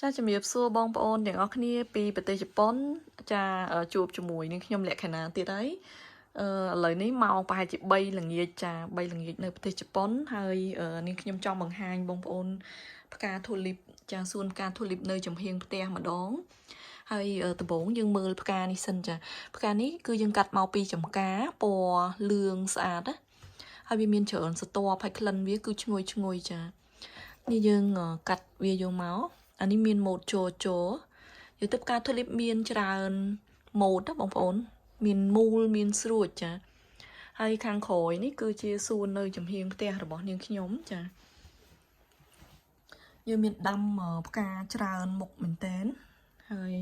ចាជំរាបសួរបងប្អូនទាំងអស់គ្នាពីប្រទេសជប៉ុនចាជួបជាមួយនឹងខ្ញុំលក្ខណៈទៀតហើយឥឡូវនេះម៉ោងប្រហែលជា3ល្ងាចចា3ល្ងាចនៅប្រទេសជប៉ុនហើយនាងខ្ញុំចង់បង្ហាញបងប្អូនផ្កាធូលីបចាសួនផ្កាធូលីបនៅចំហៀងផ្ទះម្ដងហើយដំបូងយើងមើលផ្កានេះសិនចាផ្កានេះគឺយើងកាត់មកពីចំការពណ៌លឿងស្អាតណាហើយវាមានច្រើនស្រទាប់ហើយក្លិនវាគឺឈ្ងុយចានេះយើងកាត់វាយកមកអានេះមានម៉ូតជយកទៅផ្កាធូលីបមានច្រើនម៉ូតណាបងប្អូនមានមូលមានស្រួចចាហើយខាងក្រោយនេះគឺជាសួននៅចំហៀងផ្ទះរបស់នាងខ្ញុំចាយើងមានដាំផ្កាច្រើនមុខមែនតែនហើយ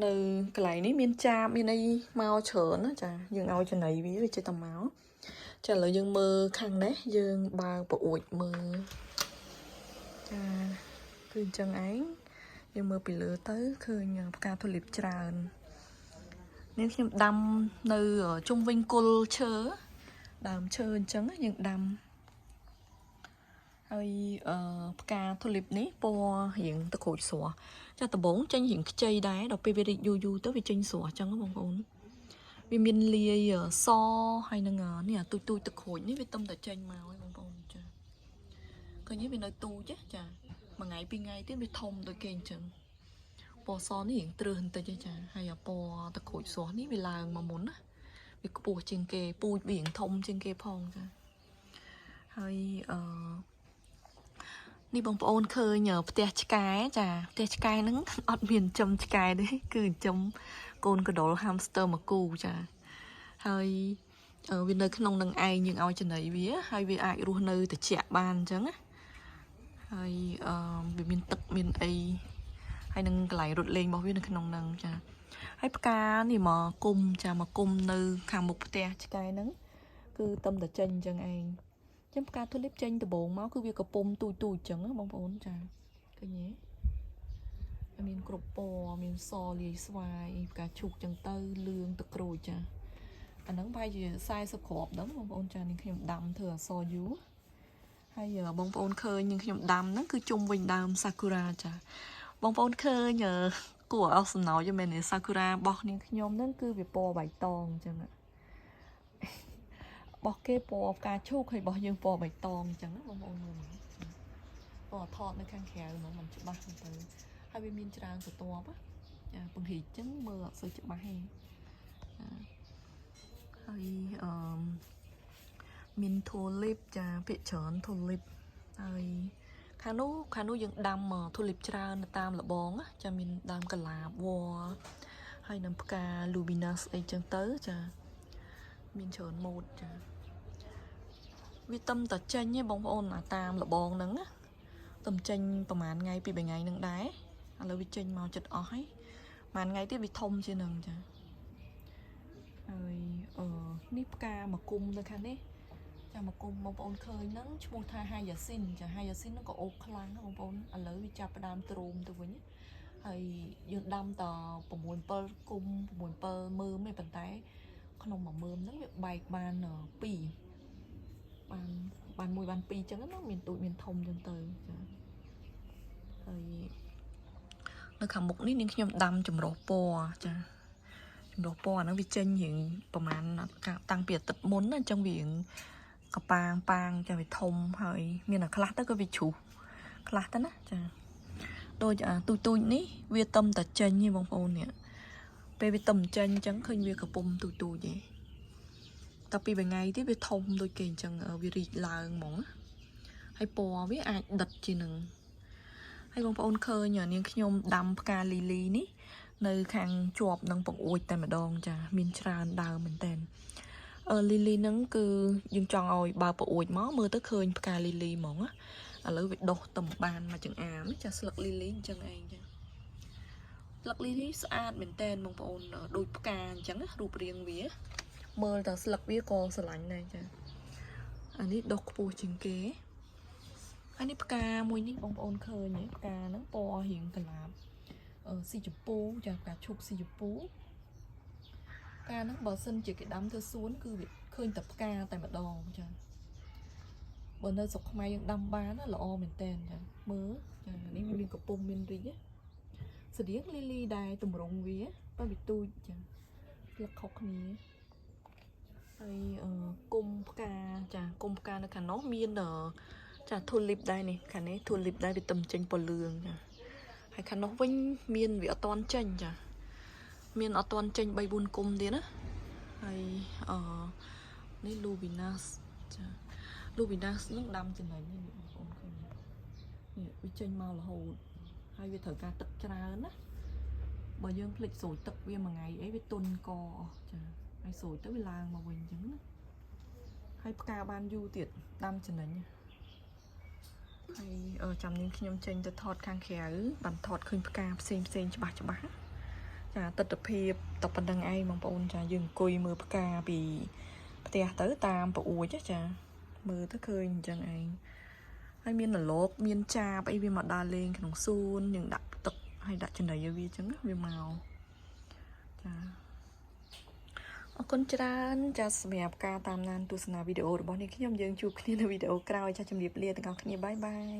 នៅកន្លែងនេះមានចាបមានអីមកច្រើនណាចាយើងឲ្យចំណីវាចេះតែមកចាឥឡូវយើងមើលខាងនេះយើងបើកប្រអួចមើលចាគឺអញ្ចឹងឯងយើងមើលពីលើទៅឃើញផ្កាធូលីបច្រើននេះខ្ញុំដាំនៅជុំវិញគល់ឈើដើមឈើអញ្ចឹងយើងដាំហើយផ្កាធូលីបនេះពណ៌រៀងទឹកក្រូចស្រស់ចាដំបងចេញរៀងខ្ចីដែរដល់ពេលវារីកយូរទៅវាចេញស្រស់អញ្ចឹងបងប្អូនវាមានលាយសហើយនឹងនេះទូចទឹកក្រូចនេះវាទំតែចេញមកហើយបងប្អូនចាឃើញវានៅទូចចាមួយថ្ងៃពីរថ្ងៃទៀតវាធំដូចគេអញ្ចឹងពណ៌សនេះរៀងទ្រើសបន្តិចចាហើយពណ៌ទឹកក្រូចស្រស់នេះវាឡើងមកមុនណាវាខ្ពស់ជាងគេពូជវារៀងធំជាងគេផងចាហើយនេះបងប្អូនឃើញផ្ទះឆ្កែចាផ្ទះឆ្កែហ្នឹងអត់មានចំឆ្កែទេគឺចំកូនកដុល hamster មួយគូចាហើយវានៅក្នុងនឹងឯងយើងឲ្យចំណីវាហើយវាអាចរស់នៅត្រជាក់បានអញ្ចឹងណាហើយវាមានទឹកមានអីហើយនឹងកន្លែងរត់លេងរបស់វានៅក្នុងហ្នឹងចាហើយផ្កានេះមកគុំចាមកគុំនៅខាងមុខផ្ទះឆ្កែហ្នឹងគឺតឹមតែចេញអញ្ចឹងឯងចឹងផ្កាធូលីបចេញដំបូងមកគឺវាកំពុំទូចអញ្ចឹងបងប្អូនចាឃើញទេមានគ្រប់ពណ៌មានសលាយស្វាយផ្កាឈូកចឹងទៅលឿងទឹកក្រូចចាអាហ្នឹងប្រហែលជា40គ្រាប់ហ្នឹងបងប្អូនចានេះខ្ញុំដាំធ្វើអក្សរ U ហើយបងប្អូនឃើញនឹងខ្ញុំដាំហ្នឹងគឺជុំវិញដើមសាគូរ៉ាចាបងប្អូនឃើញគួរអស់សំណោចមែនទេសាគូរ៉ារបស់នាងខ្ញុំហ្នឹងគឺវាពណ៌បៃតងអញ្ចឹងរបស់គេពណ៌ផ្កាឈូកហើយរបស់យើងពណ៌បៃតងអញ្ចឹងណាបងប្អូនមើលមកពណ៌ថតនៅខាងក្រៅហ្មងมันច្បាស់ទៅហើយវាមានច្រើនស្រទាប់ចាពង្រីកអញ្ចឹងមើលអត់សូវច្បាស់ទេហើយមានធូលីបចាភាគច្រើនធូលីបហើយខាងនោះយើងដាំធូលីបច្រើននៅតាមលបងចាមានដើមកលាបវល្លិហើយនឹងផ្កា luminous អីចឹងទៅចាមានច្រើនម៉ូតចាវាទំតចេញទេបងប្អូនតាមលបងហ្នឹងណាទំចេញប្រហែលថ្ងៃពីរថ្ងៃហ្នឹងដែរឥឡូវវាចេញមកចិត្តអស់ហើយប្រហែលថ្ងៃទៀតវាធំជាងហ្នឹងចាហើយនេះផ្កាមកគុំនៅខាងនេះចាមកគុំបងប្អូនឃើញហ្នឹងឈ្មោះថា hyacinth ចា hyacinth ហ្នឹងក៏អូសខ្លាំងណាបងប្អូនឥឡូវវាចាប់ផ្ដើមទ្រូមទៅវិញហើយយើងដាំត6 7គុំ6 7មើមទេប៉ុន្តែក្នុងមួយមើមហ្នឹងវាបែកបាន2បាន1បាន2ចឹងណាមានទូចមានធំចឹងទៅចាហើយនៅខាងមុខនេះនាងខ្ញុំដាំចម្រុះពណ៌ចាចម្រុះពណ៌ហ្នឹងវាចេញរៀងប្រហែលតាំងពីអាទិត្យមុនណាអញ្ចឹងវារៀងកប៉ាងចាវាធំហើយមានអាខ្លះទៅក៏វាជ្រុះខ្លះទៅណាចាដូចទូចនេះវាតឹមតែចេញទេបងប្អូននេះពេលវាតឹមចេញអញ្ចឹងឃើញវាកំពុំទូចទេតែពីមួយថ្ងៃទៀតវាធំដូចគេអញ្ចឹងវារីកឡើងហ្មងហើយពណ៌វាអាចដិតជានឹងហើយបងប្អូនឃើញនាងខ្ញុំដាំផ្កាលីលីនេះនៅខាងជាប់នឹងបង្អួចតែម្ដងចាមានច្រើនដើមមែនតើលីលីហ្នឹងគឺយើងចង់ឲ្យបើបង្អួចមកមើលទៅឃើញផ្កាលីលីហ្មងឥឡូវវាដុះតំបានមកចង្អាមចាស្លឹកលីលីអញ្ចឹងឯងចាស្លឹកលីលីស្អាតមែនតើបងប្អូនដូចផ្កាអញ្ចឹងរូបរាងវាមើលតែស្លឹកវាក៏ស្រឡាញ់ដែរចាអានេះដុះខ្ពស់ជាងគេហើយនេះផ្កាមួយនេះបងប្អូនឃើញទេផ្កាហ្នឹងពណ៌រៀងកលាបស៊ីជពូចាផ្កាឈូកស៊ីជពូផ្កាហ្នឹងបើសិនជាគេដាំធ្វើសួនគឺវាឃើញតែផ្កាតែម្ដងចាបើនៅស្រុកខ្មែរយើងដាំបានណាល្អមែនតើចាមើលចានេះវា មានកំពុងមានរីកស្តៀងលីលីដែរតម្រង់វាបើវាទូចចាលឹកខុសគ្នាហើយគុំផ្កាចាគុំផ្កានៅខាងនោះមានចាធូលីបដែរនេះខាងនេះធូលីបដែរវាទំចេញពណ៌លឿងចាហើយខាងនោះវិញមានវាអត់តន់ចេញចាមានអត់តន់ចេញ3 4គុំទៀតណាហើយនេះ Lubinas ចា Lubinas នឹងដាំចំណេញនេះបងប្អូនឃើញនេះវាចេញមករហូតហើយវាត្រូវការទឹកច្រើនណាបើយើងភ្លេចស្រូចទឹកវាមួយថ្ងៃអីវាទុនកអស់ចាហើយស្រូចទៅវាឡើងមកវិញអញ្ចឹងណាហើយផ្កាបានយូរទៀតដាំចំណេញហើយចាំនេះខ្ញុំចេញទៅថតខាងក្រៅបានថតឃើញផ្កាផ្សេងច្បាស់ចាទស្សនភាពតែប៉ុណ្្នឹងឯងបងប្អូនចាយើងអង្គុយមើលផ្កាពីផ្ទះទៅតាមប្អួចចាមើលទៅឃើញអញ្ចឹងឯងហើយមានរលកមានចាបអីវាមកដើរលេងក្នុងសួនយើងដាក់ទឹកហើយដាក់ចំណីឲ្យវាអញ្ចឹងវាមកចាអរគុណច្រើនចាសម្រាប់ការតាមដានទស្សនាវីដេអូរបស់នេះខ្ញុំយើងជួបគ្នានៅវីដេអូក្រោយចាជំរាបលាទាំងអស់គ្នាបាយបាយ